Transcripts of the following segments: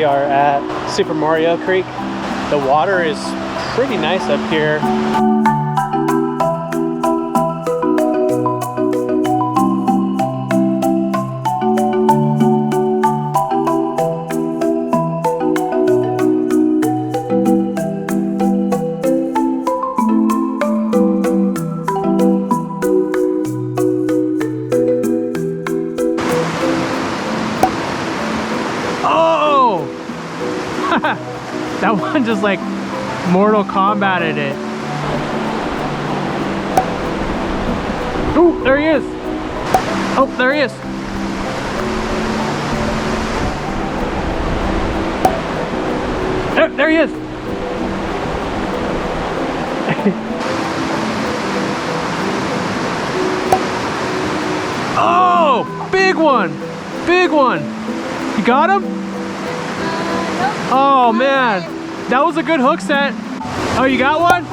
We are at Super Mario Creek. The water is pretty nice up here. That one just like Mortal Kombated it. Oh, there he is. Oh, there he is. There he is. Oh, big one. Big one. You got him? Oh man, that was a good hook set. Oh, you got one?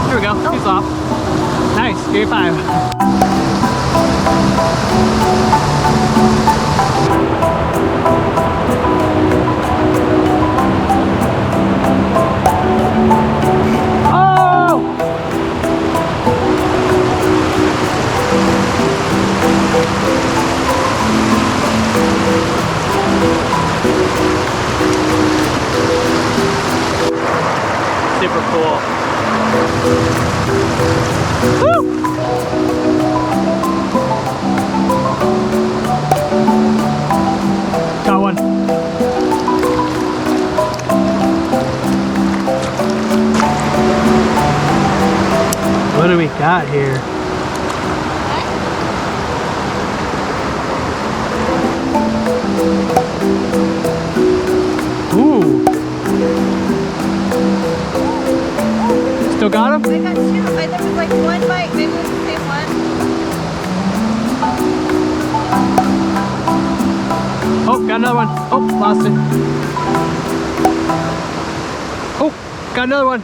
There we go, he's off. Nice, give me 5. Super cool. Woo! Got one. What do we got here? Ooh. Still got him? I got 2. There was like 1 bite. Maybe it was the same one. Oh, got another one. Oh, lost it. Oh, got another one.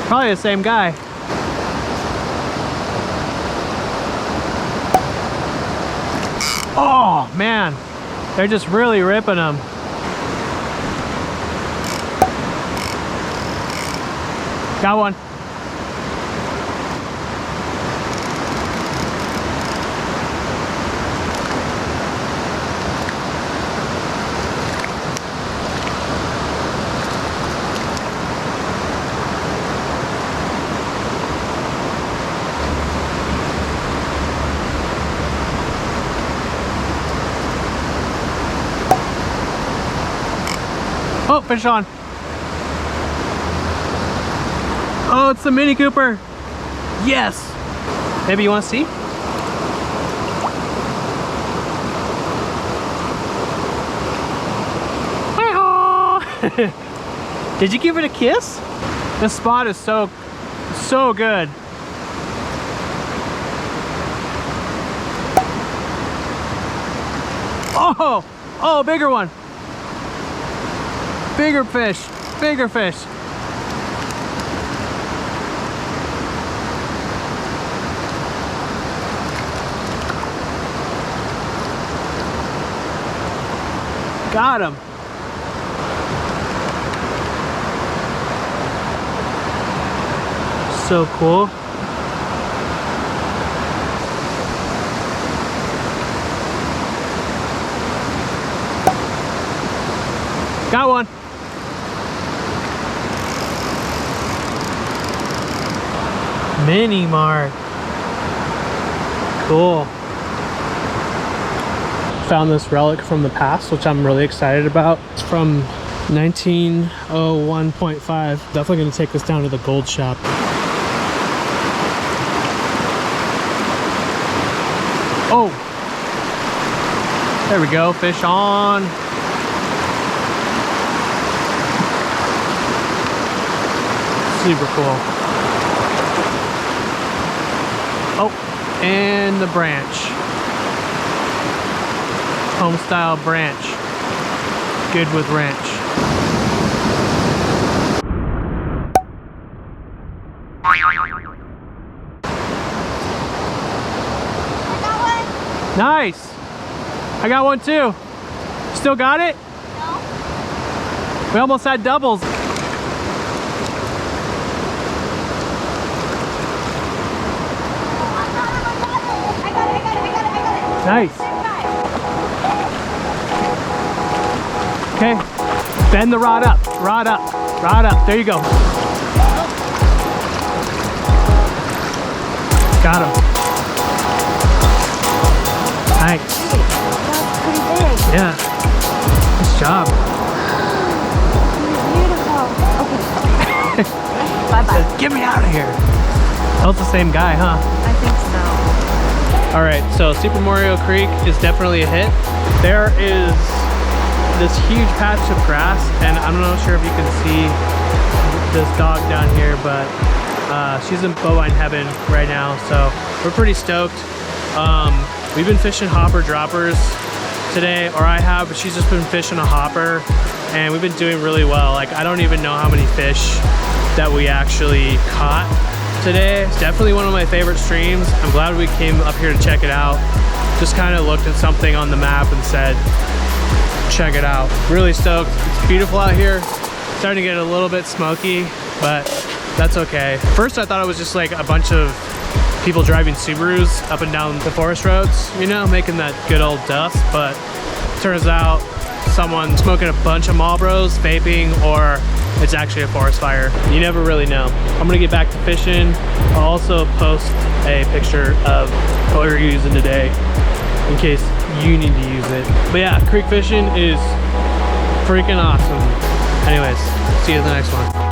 Probably the same guy. Oh, man. They're just really ripping them. Got one. Oh, fish on. Oh, it's the Mini Cooper. Yes. Maybe you want to see? Did you give it a kiss? This spot is so good. Oh, oh, bigger one. Bigger fish, bigger fish. Got him. So cool. Got one. Mini Mark. Cool. Found this relic from the past, which I'm really excited about. It's from 1901.5. Definitely gonna take this down to the gold shop. Oh, there we go, fish on. Super cool. Oh, and the branch. Home style branch. Good with wrench. Nice. I got one too. Still got it? No. We almost had doubles. I got it. Nice. Okay. Bend the rod up. Rod up. Rod up. There you go. Got him. Nice. That's pretty big. Yeah. Nice job. Beautiful. Okay. Bye-bye. Get me out of here. That was the same guy, huh? I think so. All right, so Super Mario Creek is definitely a hit. There is this huge patch of grass, and I'm not sure if you can see this dog down here, but she's in bovine heaven right now, so we're pretty stoked. We've been fishing hopper droppers today, or I have, but she's just been fishing a hopper, and we've been doing really well. Like, I don't even know how many fish that we actually caught today. It's definitely one of my favorite streams. I'm glad we came up here to check it out. Just kind of looked at something on the map and said, check it out. Really stoked. It's beautiful out here. Starting to get a little bit smoky, but that's okay. First I thought it was just like a bunch of people driving Subarus up and down the forest roads, you know, making that good old dust, but turns out someone smoking a bunch of Marlboros, vaping, or it's actually a forest fire. You never really know. I'm gonna get back to fishing. I'll also post a picture of what we're using today in case you need to use it. But yeah, creek fishing is freaking awesome. Anyways, see you in the next one.